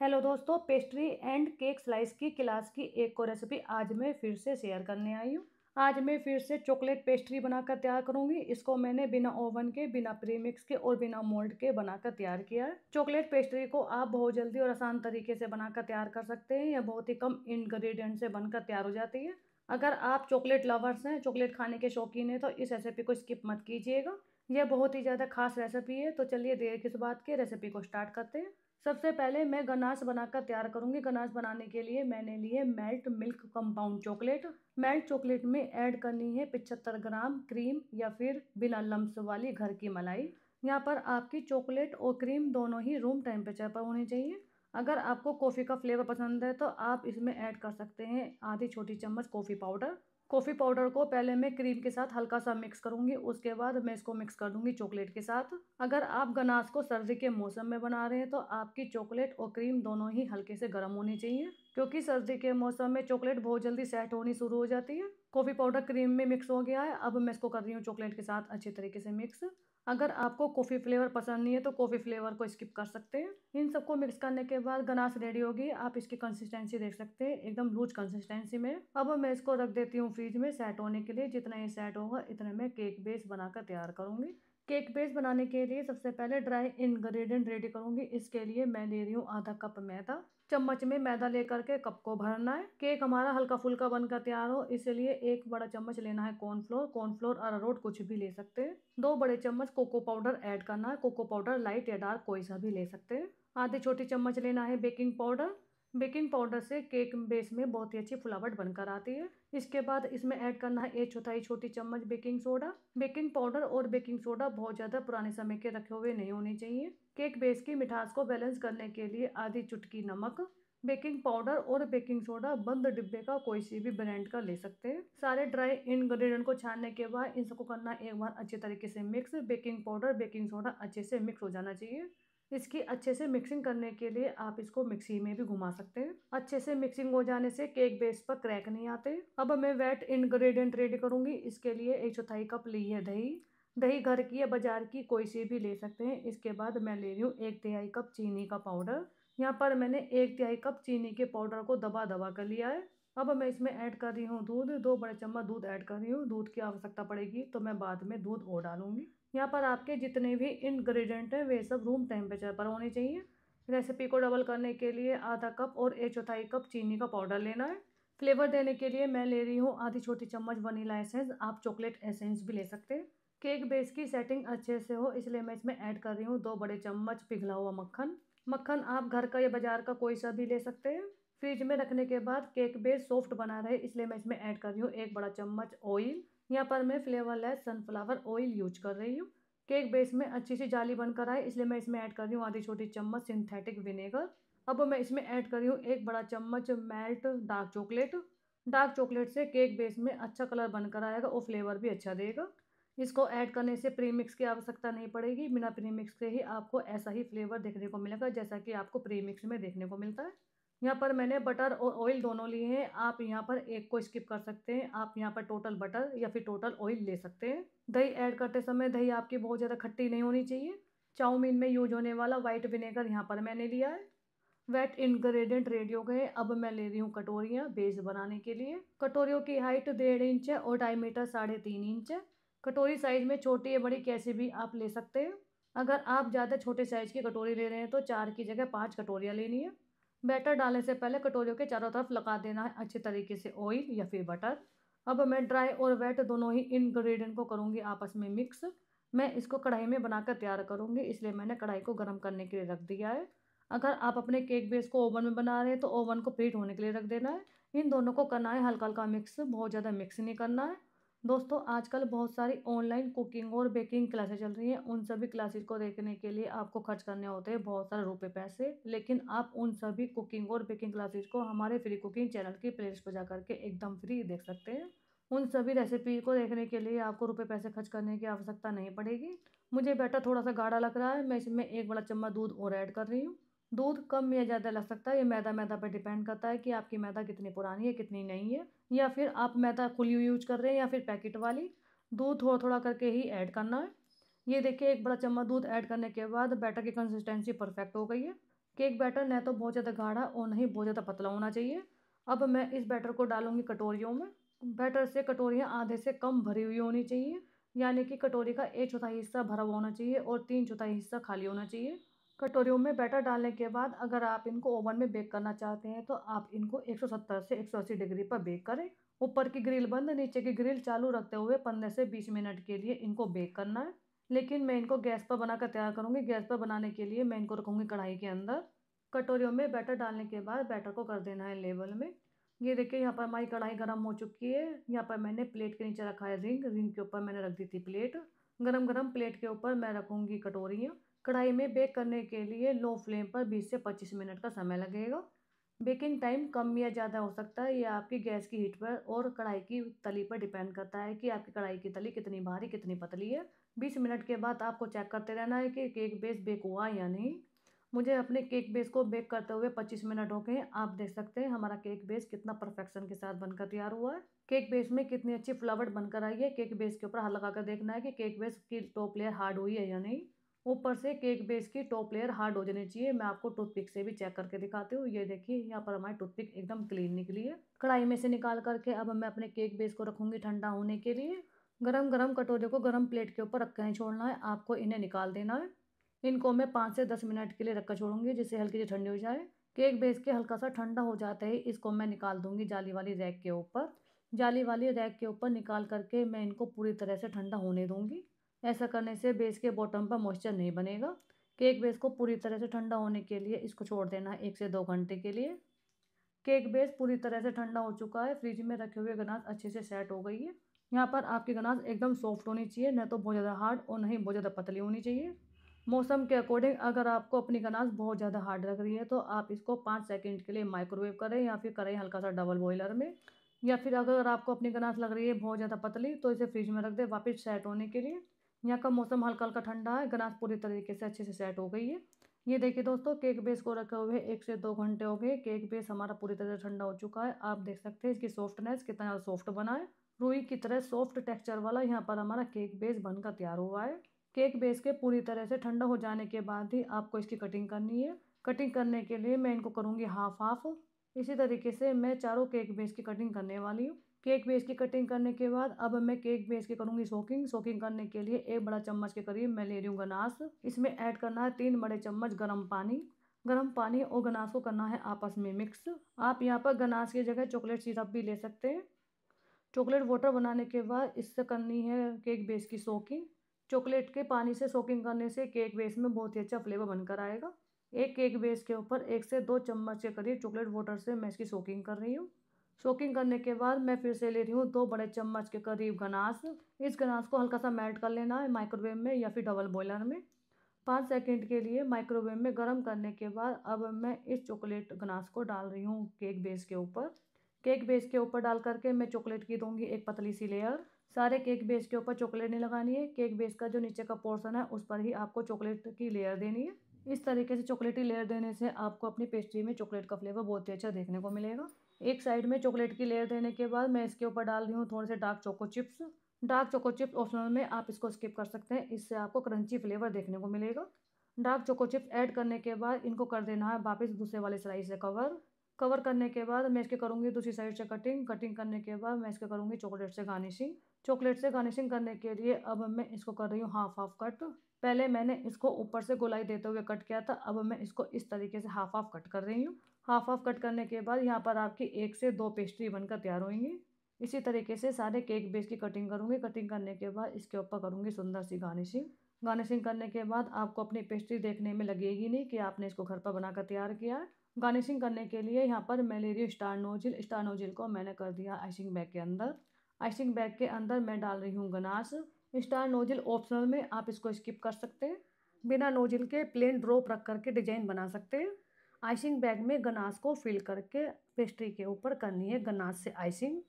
Hello दोस्तों, pastry and cake slice की class की एक और रेसिपी आज मैं फिर से शेयर करने आई हूँ। आज मैं फिर से चॉकलेट पेस्ट्री बनाकर तैयार करूंगी। इसको मैंने बिना ओवन के, बिना प्रीमिक्स के और बिना मोल्ड के बनाकर तैयार किया है। चॉकलेट पेस्ट्री को आप बहुत जल्दी और आसान तरीके से बनाकर तैयार कर सकते हैं। यह बहुत ही कम इंग्रेडिएंट से बनकर तैयार हो जाती है। अगर आप चॉकलेट लवर्स हैं, चॉकलेट खाने के शौकीन हैं, तो इस रेसिपी को स्किप मत कीजिएगा। यह बहुत ही ज़्यादा खास रेसिपी है। तो चलिए देर किस बात के, रेसिपी को स्टार्ट करते हैं। सबसे पहले मैं गनाश बनाकर तैयार करूंगी। गनाश बनाने के लिए मैंने लिए melt milk compound chocolate. Melt chocolate में ऐड करनी है 75 ग्राम क्रीम या फिर बिना लम्स वाली घर की मलाई। यहाँ पर आपकी चॉकलेट और क्रीम दोनों ही रूम टेम्परेचर पर होनी चाहिए। अगर आपको कॉफ़ी का फ्लेवर पसंद है तो आप इसमें ऐड कर सकते हैं आधी छोटी चम्मच कॉफ़ी पाउडर। कॉफ़ी पाउडर को पहले मैं क्रीम के साथ हल्का सा मिक्स करूंगी, उसके बाद मैं इसको मिक्स कर दूंगी चॉकलेट के साथ। अगर आप गनाश को सर्दी के मौसम में बना रहे हैं तो आपकी चॉकलेट और क्रीम दोनों ही हल्के से गर्म होनी चाहिए, क्योंकि सर्दी के मौसम में चॉकलेट बहुत जल्दी सेट होनी शुरू हो जाती है। कॉफ़ी पाउडर क्रीम में मिक्स हो गया है। अब मैं इसको कर रही हूँ चॉकलेट के साथ अच्छे तरीके से मिक्स। अगर आपको कॉफ़ी फ्लेवर पसंद नहीं है तो कॉफ़ी फ्लेवर को स्किप कर सकते हैं। इन सबको मिक्स करने के बाद गनाश रेडी होगी। आप इसकी कंसिस्टेंसी देख सकते हैं, एकदम लूज कंसिस्टेंसी में। अब मैं इसको रख देती हूँ फ्रीज में सेट होने के लिए। जितना ये सेट होगा इतने में केक बेस बनाकर तैयार करूँगी। केक बेस बनाने के लिए सबसे पहले ड्राई इंग्रेडिएंट रेडी करूँगी। इसके लिए मैं ले रही हूँ आधा कप मैदा। चम्मच में मैदा लेकर के कप को भरना है। केक हमारा हल्का फुल्का बनकर तैयार हो इसलिए एक बड़ा चम्मच लेना है कॉर्नफ्लोर। कॉर्नफ्लोर अरारोट कुछ भी ले सकते हैं। 2 बड़े चम्मच कोको पाउडर ऐड करना है। कोको पाउडर लाइट या डार्क कोई सा भी ले सकते हैं। आधी छोटी चम्मच लेना है बेकिंग पाउडर। बेकिंग पाउडर से केक बेस में बहुत ही अच्छी फुलावट बनकर आती है। इसके बाद इसमें ऐड करना है 1/4 छोटी चम्मच बेकिंग सोडा। बेकिंग पाउडर और बेकिंग सोडा बहुत ज़्यादा पुराने समय के रखे हुए नहीं होने चाहिए। केक बेस की मिठास को बैलेंस करने के लिए आधी चुटकी नमक। बेकिंग पाउडर और बेकिंग सोडा बंद डिब्बे का कोई सी भी ब्रांड का ले सकते हैं। सारे ड्राई इंग्रेडिएंट को छानने के बाद इन सबको करना एक बार अच्छे तरीके से mix. Baking powder baking soda अच्छे से मिक्स हो जाना चाहिए। इसकी अच्छे से मिक्सिंग करने के लिए आप इसको मिक्सी में भी घुमा सकते हैं। अच्छे से मिक्सिंग हो जाने से केक बेस पर क्रैक नहीं आते। अब मैं वेट इंग्रेडिएंट रेडी करूंगी। इसके लिए 1/4 कप ली है दही। दही घर की या बाजार की कोई सी भी ले सकते हैं। इसके बाद मैं ले रही हूँ 1/3 कप चीनी का पाउडर। यहाँ पर मैंने 1/3 कप चीनी के पाउडर को दबा दबा कर लिया है। अब मैं इसमें ऐड कर रही हूँ दूध। 2 बड़े चम्मच दूध ऐड कर रही हूँ। दूध की आवश्यकता पड़ेगी तो मैं बाद में दूध और डालूंगी। यहाँ पर आपके जितने भी इंग्रेडिएंट हैं वे सब रूम टेम्परेचर पर होने चाहिए। रेसिपी को डबल करने के लिए आधा कप और 1/4 कप चीनी का पाउडर लेना है। फ्लेवर देने के लिए मैं ले रही हूँ आधी छोटी चम्मच वनीला एसेंस। आप चॉकलेट एसेंस भी ले सकते हैं। केक बेस की सेटिंग अच्छे से हो इसलिए मैं इसमें ऐड कर रही हूँ 2 बड़े चम्मच पिघला हुआ मक्खन। मक्खन आप घर का या बाजार का कोई सा भी ले सकते हैं। फ्रिज में रखने के बाद केक बेस सॉफ्ट बना रहे इसलिए मैं इसमें ऐड कर रही हूँ 1 बड़ा चम्मच ऑयल। यहाँ पर मैं फ्लेवरलेस सनफ्लावर ऑयल यूज कर रही हूँ। केक बेस में अच्छी सी जाली बनकर आए इसलिए मैं इसमें ऐड कर रही हूँ आधी छोटी चम्मच सिंथेटिक विनेगर। अब मैं इसमें ऐड कर रही हूँ 1 बड़ा चम्मच melt dark chocolate. Dark chocolate से केक बेस में अच्छा कलर बनकर आएगा और फ्लेवर भी अच्छा देगा। इसको ऐड करने से प्रीमिक्स की आवश्यकता नहीं पड़ेगी। बिना प्रीमिक्स के ही आपको ऐसा ही फ्लेवर देखने को मिलेगा जैसा कि आपको प्रीमिक्स में देखने को मिलता है। यहाँ पर मैंने बटर और ऑयल दोनों लिए हैं। आप यहाँ पर एक को स्किप कर सकते हैं। आप यहाँ पर टोटल बटर या फिर टोटल ऑयल ले सकते हैं। दही ऐड करते समय दही आपकी बहुत ज़्यादा खट्टी नहीं होनी चाहिए। चाउमीन में यूज होने वाला वाइट विनेगर यहाँ पर मैंने लिया है। वेट इंग्रेडिएंट रेडी हो गए। अब मैं ले रही हूँ कटोरियाँ बेस बनाने के लिए। कटोरियों की हाइट 1.5 इंच है और डायमीटर 3.5 इंच है। कटोरी साइज में छोटी या बड़ी कैसे भी आप ले सकते हैं। अगर आप ज़्यादा छोटे साइज की कटोरी ले रहे हैं तो 4 की जगह 5 कटोरियाँ लेनी है। बैटर डालने से पहले कटोरियों के चारों तरफ लगा देना है अच्छे तरीके से ऑयल या फिर बटर। अब मैं ड्राई और वेट दोनों ही इंग्रेडिएंट को करूँगी आपस में मिक्स। मैं इसको कढ़ाई में बनाकर तैयार करूँगी इसलिए मैंने कढ़ाई को गर्म करने के लिए रख दिया है। अगर आप अपने केक बेस को ओवन में बना रहे हैं तो ओवन को प्रीट होने के लिए रख देना है। इन दोनों को करना है हल्का हल्का मिक्स, बहुत ज़्यादा मिक्स नहीं करना है। दोस्तों आजकल बहुत सारी ऑनलाइन कुकिंग और बेकिंग क्लासेस चल रही हैं। उन सभी क्लासेस को देखने के लिए आपको खर्च करने होते हैं बहुत सारे रुपए पैसे, लेकिन आप उन सभी कुकिंग और बेकिंग क्लासेस को हमारे फ्री कुकिंग चैनल की प्लेलिस्ट पर जा करके एकदम फ्री देख सकते हैं। उन सभी रेसिपी को देखने के लिए आपको रुपए पैसे खर्च करने की आवश्यकता नहीं पड़ेगी। मुझे बैटर थोड़ा सा गाढ़ा लग रहा है। मैं इसमें 1 बड़ा चम्मच दूध और ऐड कर रही हूँ। दूध कम या ज़्यादा लग सकता है, ये मैदा मैदा पर डिपेंड करता है कि आपकी मैदा कितनी पुरानी है कितनी नहीं है, या फिर आप मैदा खुली हुई यूज कर रहे हैं या फिर पैकेट वाली। दूध थोड़ा थोड़ा करके ही ऐड करना है। ये देखिए 1 बड़ा चम्मच दूध ऐड करने के बाद बैटर की कंसिस्टेंसी परफेक्ट हो गई है। केक बैटर न तो बहुत ज़्यादा गाढ़ा और नहीं बहुत ज़्यादा पतला होना चाहिए। अब मैं इस बैटर को डालूंगी कटोरियों में। बैटर से कटोरियाँ आधे से कम भरी हुई होनी चाहिए, यानी कि कटोरी का 1/4 हिस्सा भरा हुआ होना चाहिए और 3/4 हिस्सा खाली होना चाहिए। कटोरियों में बैटर डालने के बाद अगर आप इनको ओवन में बेक करना चाहते हैं तो आप इनको 170 से 180 डिग्री पर बेक करें। ऊपर की ग्रिल बंद, नीचे की ग्रिल चालू रखते हुए 15 से 20 मिनट के लिए इनको बेक करना है। लेकिन मैं इनको गैस पर बनाकर तैयार करूँगी। गैस पर बनाने के लिए मैं इनको रखूँगी कढ़ाई के अंदर। कटोरियों में बैटर डालने के बाद बैटर को कर देना है लेवल में। ये देखिए यहाँ पर हमारी कढ़ाई गर्म हो चुकी है। यहाँ पर मैंने प्लेट के नीचे रखा है रिंग, रिंग के ऊपर मैंने रख दी थी प्लेट। गरम गरम प्लेट के ऊपर मैं रखूँगी कटोरियाँ। कढ़ाई में बेक करने के लिए लो फ्लेम पर 20 से 25 मिनट का समय लगेगा। बेकिंग टाइम कम या ज़्यादा हो सकता है, ये आपकी गैस की हीट पर और कढ़ाई की तली पर डिपेंड करता है कि आपकी कढ़ाई की तली कितनी भारी कितनी पतली है। 20 मिनट के बाद आपको चेक करते रहना है कि केक बेस बेक हुआ या नहीं। मुझे अपने केक बेस को बेक करते हुए 25 मिनट हो गए हैं। आप देख सकते हैं हमारा केक बेस कितना परफेक्शन के साथ बनकर तैयार हुआ है। केक बेस में कितनी अच्छी फ्लावर बनकर आई है। केक बेस के ऊपर हाथ लगाकर देखना है कि केक बेस की टॉप लेयर हार्ड हुई है या नहीं। ऊपर से केक बेस की टॉप लेयर हार्ड हो जानी चाहिए। मैं आपको टूथपिक से भी चेक करके दिखाती हूँ। ये देखिए यहाँ पर हमारी टूथपिक एकदम क्लीन निकली है। कढ़ाई में से निकाल करके अब मैं अपने केक बेस को रखूँगी ठंडा होने के लिए। गरम गरम कटोरे को गरम प्लेट के ऊपर रख कर नहीं छोड़ना है, आपको इन्हें निकाल देना है। इनको मैं 5 से 10 मिनट के लिए रखकर छोड़ूंगी जिससे हल्की सी ठंडी हो जाए। केक बेस के हल्का सा ठंडा हो जाता है, इसको मैं निकाल दूंगी जाली वाली रैक के ऊपर। जाली वाली रैक के ऊपर निकाल करके मैं इनको पूरी तरह से ठंडा होने दूंगी। ऐसा करने से बेस के बॉटम पर मॉइस्चर नहीं बनेगा। केक बेस को पूरी तरह से ठंडा होने के लिए इसको छोड़ देना है 1 से 2 घंटे के लिए। केक बेस पूरी तरह से ठंडा हो चुका है। फ्रिज में रखे हुए गनास अच्छे से सेट हो गई है। यहाँ पर आपकी गनास एकदम सॉफ्ट होनी चाहिए, न तो बहुत ज़्यादा हार्ड और नहीं बहुत ज़्यादा पतली होनी चाहिए। मौसम के अकॉर्डिंग अगर आपको अपनी गनास बहुत ज़्यादा हार्ड लग रही है तो आप इसको 5 सेकंड के लिए माइक्रोवेव करें या फिर करें हल्का सा डबल बॉयलर में। या फिर अगर आपको अपनी गनास लग रही है बहुत ज़्यादा पतली तो इसे फ्रिज में रख दें वापस सेट होने के लिए। यहाँ का मौसम हल्का हल्का ठंडा है, गनास पूरी तरीके से अच्छे से सेट हो गई है। ये देखिए दोस्तों, केक बेस को रखे हुए 1 से 2 घंटे हो गए। केक बेस हमारा पूरी तरह से ठंडा हो चुका है। आप देख सकते हैं इसकी सॉफ्टनेस कितना ज़्यादा सॉफ्ट बना है। रुई की तरह सॉफ्ट टेक्सचर वाला यहाँ पर हमारा केक बेस बनकर तैयार हुआ है। केक बेस के पूरी तरह से ठंडा हो जाने के बाद ही आपको इसकी कटिंग करनी है। कटिंग करने के लिए मैं इनको करूँगी हाफ हाफ। इसी तरीके से मैं चारों केक बेस की कटिंग करने वाली हूँ। केक बेस की कटिंग करने के बाद अब मैं केक बेस की करूँगी सोकिंग। सोकिंग करने के लिए 1 बड़ा चम्मच के करीब मैं ले रही हूँ गनास। इसमें ऐड करना है 3 बड़े चम्मच गर्म पानी। गर्म पानी और गनास को करना है आपस में मिक्स। आप यहाँ पर गनास की जगह चॉकलेट सिरप भी ले सकते हैं। चॉकलेट वाटर बनाने के बाद इससे करनी है केक बेस की सोकिंग। चॉकलेट के पानी से सोकिंग करने से केक बेस में बहुत ही अच्छा फ्लेवर बनकर आएगा। एक केक बेस के ऊपर 1 से 2 चम्मच के करीब चॉकलेट वाटर से मैं इसकी सोकिंग कर रही हूँ। सोकिंग करने के बाद मैं फिर से ले रही हूँ 2 बड़े चम्मच के करीब गनास। इस गनास को हल्का सा मेल्ट कर लेना है माइक्रोवेव में या फिर डबल बॉयलर में। 5 सेकंड के लिए माइक्रोवेव में गर्म करने के बाद अब मैं इस चॉकलेट गनास को डाल रही हूँ केक बेस के ऊपर। केक बेस के ऊपर डाल करके मैं चॉकलेट की दूंगी एक पतली सी लेयर। सारे केक बेस के ऊपर चॉकलेट नहीं लगानी है, केक बेस का जो नीचे का पोर्शन है उस पर ही आपको चॉकलेट की लेयर देनी है। इस तरीके से चॉकलेटी लेयर देने से आपको अपनी पेस्ट्री में चॉकलेट का फ्लेवर बहुत ही अच्छा देखने को मिलेगा। एक साइड में चॉकलेट की लेयर देने के बाद मैं इसके ऊपर डाल रही हूँ थोड़े से dark choco chips. Dark choco chips optional में, आप इसको स्किप कर सकते हैं, इससे आपको क्रंची फ्लेवर देखने को मिलेगा। डार्क चोको चिप्स ऐड करने के बाद इनको कर देना है वापस दूसरे वाले स्लाइस से कवर। कवर करने के बाद मैं इसके करूँगी दूसरी साइड से कटिंग। कटिंग करने के बाद मैं इसके करूँगी चॉकलेट से गार्निशिंग। चॉकलेट से गार्निशिंग करने के लिए अब मैं इसको कर रही हूँ हाफ हाफ कट। पहले मैंने इसको ऊपर से गोलाई देते हुए कट किया था, अब मैं इसको इस तरीके से हाफ हाफ कट कर रही हूँ। हाफ हाफ कट करने के बाद यहाँ पर आपकी 1 से 2 पेस्ट्री बनकर तैयार होंगी। इसी तरीके से सारे केक बेस की कटिंग करूँगी। कटिंग करने के बाद इसके ऊपर करूँगी सुंदर सी गार्निशिंग। गार्निशिंग करने के बाद आपको अपनी पेस्ट्री देखने में लगेगी नहीं कि आपने इसको घर पर बनाकर तैयार किया है। गार्निशिंग करने के लिए यहाँ पर मैं ले रही हूँ स्टार नोजिल। स्टार नोजिल को मैंने कर दिया आइसिंग बैग के अंदर। आइसिंग बैग के अंदर मैं डाल रही हूँ गनास। स्टार नोजिल ऑप्शनल में, आप इसको स्किप कर सकते हैं। बिना नोजिल के प्लेन ड्रॉप रख करके डिजाइन बना सकते हैं। आइसिंग बैग में गनास को फिल करके पेस्ट्री के ऊपर करनी है गनास से आइसिंग।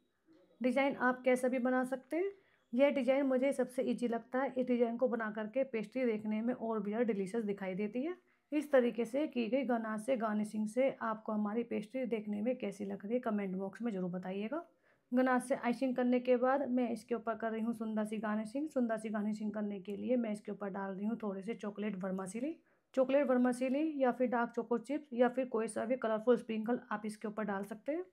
डिज़ाइन आप कैसा भी बना सकते हैं। यह डिज़ाइन मुझे सबसे इजी लगता है। इस डिज़ाइन को बना करके पेस्ट्री देखने में और भी ज़्यादा डिलीशियस दिखाई देती है। इस तरीके से की गई गनास से गार्निशिंग से आपको हमारी पेस्ट्री देखने में कैसी लग रही है कमेंट बॉक्स में ज़रूर बताइएगा। गनास से आइसिंग करने के बाद मैं इसके ऊपर कर रही हूँ सुंदर सी गार्निशिंग। सुंदर सी गार्निशिंग करने के लिए मैं इसके ऊपर डाल रही हूँ थोड़े से चॉकलेट वर्मासिली। चॉकलेट वर्मसीली या फिर डार्क चोको चिप्स या फिर कोई सा भी कलरफुल स्प्रिंकल आप इसके ऊपर डाल सकते हैं,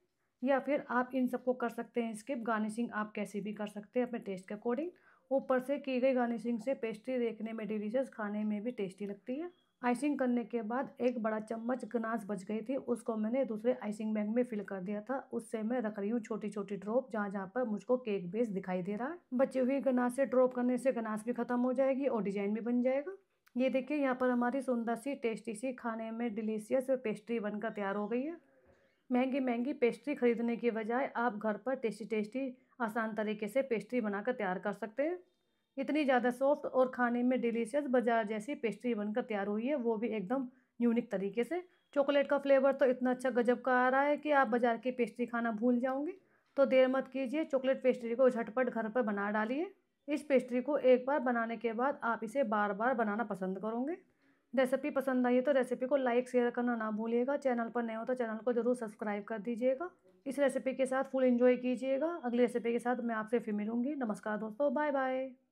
या फिर आप इन सबको कर सकते हैं स्किप। गार्निशिंग आप कैसी भी कर सकते हैं अपने टेस्ट के अकॉर्डिंग। ऊपर से की गई गार्निशिंग से पेस्ट्री देखने में डिलीशियस, खाने में भी टेस्टी लगती है। आइसिंग करने के बाद एक बड़ा चम्मच गनाश बच गई थी, उसको मैंने दूसरे आइसिंग बैग में फिल कर दिया था। उससे मैं रख रही हूँ छोटी छोटी ड्रॉप जहाँ जहाँ पर मुझको केक बेस दिखाई दे रहा है। बची हुई गनाश से ड्रॉप करने से गनाश भी खत्म हो जाएगी और डिजाइन भी बन जाएगा। ये देखिए यहाँ पर हमारी सुंदर सी टेस्टी सी खाने में डिलीशियस पेस्ट्री बनकर तैयार हो गई है। महंगी महंगी पेस्ट्री खरीदने की बजाय आप घर पर टेस्टी टेस्टी आसान तरीके से पेस्ट्री बनाकर तैयार कर सकते हैं। इतनी ज़्यादा सॉफ्ट और खाने में डिलीशियस बाजार जैसी पेस्ट्री बनकर तैयार हुई है, वो भी एकदम यूनिक तरीके से। चॉकलेट का फ्लेवर तो इतना अच्छा गजब का आ रहा है कि आप बाजार की पेस्ट्री खाना भूल जाओगे। तो देर मत कीजिए, चॉकलेट पेस्ट्री को झटपट घर पर बना डालिए। इस पेस्ट्री को एक बार बनाने के बाद आप इसे बार बार बनाना पसंद करोगे। रेसिपी पसंद आई है तो रेसिपी को लाइक शेयर करना ना भूलिएगा। चैनल पर नए हो तो चैनल को जरूर सब्सक्राइब कर दीजिएगा। इस रेसिपी के साथ फुल एंजॉय कीजिएगा। अगली रेसिपी के साथ मैं आपसे फिर मिलूंगी। नमस्कार दोस्तों, बाय बाय।